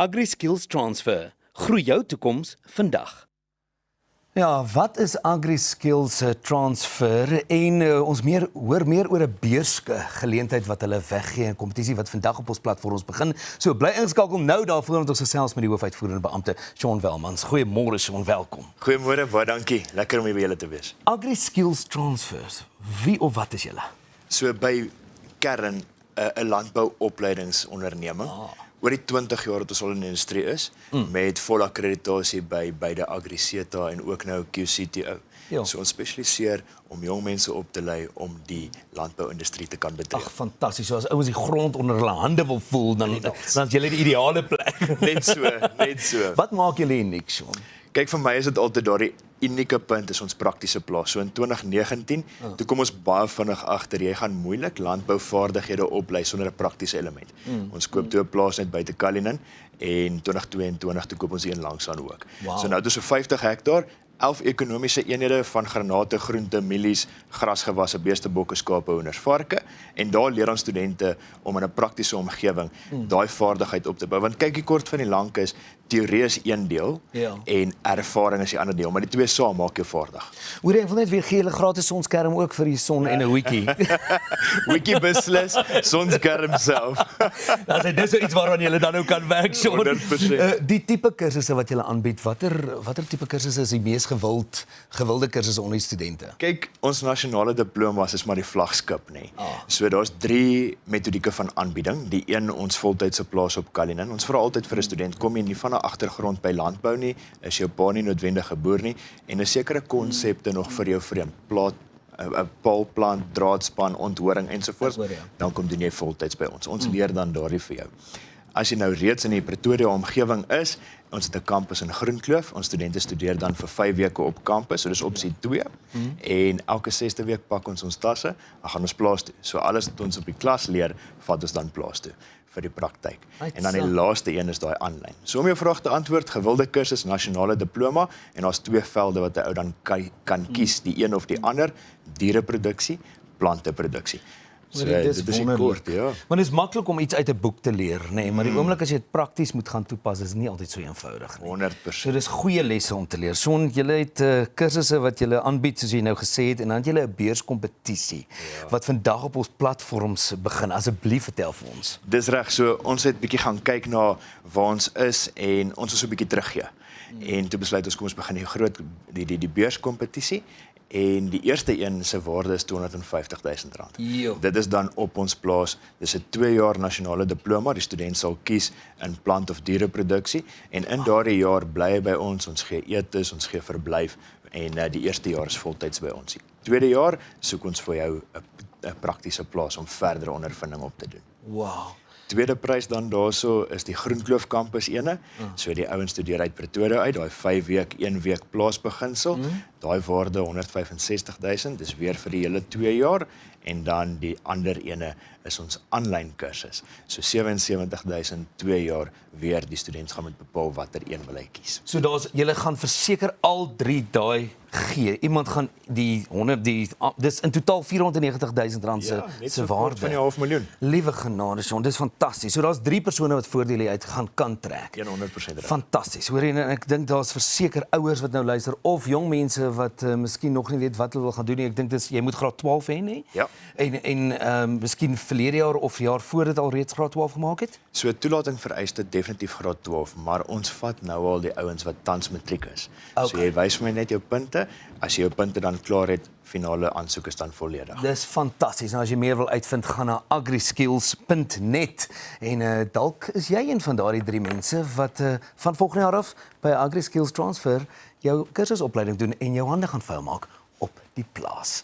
AgriSkills Transfer. Groei jou toekoms vandag. Ja, wat is AgriSkills Transfer en ons hoor meer oor 'n beursgeleentheid wat hulle weggee en kompetisie wat vandag op ons platforms begin. So bly ingeskakel nou daarvoor om ons gesels met die hoofuitvoerende beampte Shaun Welmans. Goeiemôre Shaun, welkom. Goeiemôre, baie dankie. Lekker om hier by julle te wees. AgriSkills Transfers. Wie of wat is julle? So by Kern 'n landbouopleidingsonderneming. Oor die 20 jaar wat ons al in die industrie is, met volle akkreditasie by beide AgriSeta en ook nou QCTO. Ja. So ons spesialiseer om jong mense op te lei om die landbouindustrie te kan betree. Ag, fantasties. So as ouens die grond onder hulle hande wil voel, dan is julle die ideale plek. Net so. Wat maak julle uniek, Shaun? Kyk, vir my is dit altyd daardie unieke punt is ons praktiese plaas. So in 2019, toe kom ons baie vinnig agter, jy gaan moeilik landbouvaardighede oplei sonder 'n praktiese element. Ons koop toe 'n plaas net buite Cullinan en 2022 toe koop ons een langsaan ook. Wow. So nou het ons so 50 hektaar, 11 ekonomiese eenhede van granate, groente, mielies, grasgewasse, beeste, bokke, skape, hoenders, varke en daar leer ons studente om in 'n praktiese omgewing daai vaardigheid op te bou. Want kyk, die kort van die lank is teorie is een deel en ervaring is die ander deel, maar die twee saam maak jou vaardig. Hoor ek wil net weer gee julle gratis sonskerm ook vir die son en 'n wiki. Wiki beslis, sonskerm self. Dis so iets waaraan jy dan nou kan werk, Shaun. 100%. Die tipe kursusse wat jy aanbied, watter tipe kursusse is die mees gewilde kursusse onder die studente? Kyk, ons nasionale diplomas is maar die vlaggenskap, nê. So daar's 3 metodieke van aanbieding. Die een, ons voltydse plaas op Cullinan. Ons vra altyd vir 'n student, kom jy nie van 'n agtergrond by landbou nie, is jou pa nie noodwendig 'n boer nie en 'n sekere konsepte nog vir jou vreemd. Paalplant, draadspan, onthoring ensovoorts, dan kom doen jy voltyds by ons. Ons leer dan daardie vir jou. As jy nou reeds in die Pretoria omgewing is, ons het 'n kampus in Groenkloof. Ons studente studeer dan vir 5 weke op kampus, so dis opsie 2. En elke 6de week pak ons tasse, dan gaan ons plaas toe. So alles wat ons op die klas leer, vat ons dan plaas toe vir die praktyk. En dan die laaste een is daai aanlyn. So om jou vraag te antwoord, gewilde kursus, nasionale diploma en daar's 2 velde wat 'n ou dan kan kies, die een of die ander, diereproduksie, planteproduksie. So dit is kort, ja. Maar dit is maklik om iets uit 'n boek te leer, nê, maar die oomblik as jy dit prakties moet gaan toepas, is nie altyd so eenvoudig nie. 100%. So dis goeie lesse om te leer. Shaun, julle het kursusse wat julle aanbied, soos jy nou gesê het, en dan het julle 'n beurskompetisie wat vandag op ons platforms begin. Asseblief vertel vir ons. Dis reg, so ons het bietjie gaan kyk na waar ons is en ons is so 'n bietjie teruggee. En toe besluit ons kom ons begin die beurskompetisie. En die eerste een se waarde is R250,000. Dit is dan op ons plaas. Dis 'n 2 jaar nasionale diploma. Die student sal kies in plant- of diereproduksie en in daardie jaar bly hy by ons. Ons gee etes, ons gee verblyf en die eerste jaar is voltyds by ons. Die tweede jaar soek ons vir jou 'n praktiese plaas om verdere ondervinding op te doen. Wow. Tweede prys dan daarso is die Groenkloof kampus ene. So die ouens studeer uit Pretoria uit, daai 5 week, 1 week plaasbeginsel. Daai waarde R165,000, dis weer vir die hele 2 jaar en dan die ander ene is ons aanlyn kursus. So R77,000 2 jaar weer die student gaan moet bepaal watter een wil hy kies. So julle gaan verseker al 3 daai gee. Iemand gaan dis in totaal R490,000 se waarde. Van die $500,000. Liewe genade, Shaun, dis fantasties. So daar's 3 persone wat voordele uit kan trek. 100% reg. Fantasties. Hoor jy, en ek dink daar's verseker ouers wat nou luister of jong mense wat miskien nog nie weet wat hulle wil gaan doen nie. Ek dink jy moet graad 12 hê, nê? Ja. En miskien verlede jaar of jaar voor dit al reeds graad 12 gemaak het? So toelating vereis dit definitief graad 12, maar ons vat nou al die ouens wat tans matriek is. So jy wys vir my net jou punte. As jy jou punte dan klaar het, finale aansoek is dan volledig. Dis fantasties. Nou as jy meer wil uitvind, gaan na agriskills.net en dalk is jy een van daardie 3 mense wat van volgende jaar af by AgriSkills Transfer jou kursusopleiding doen en jou hande gaan vuil maak op die plaas.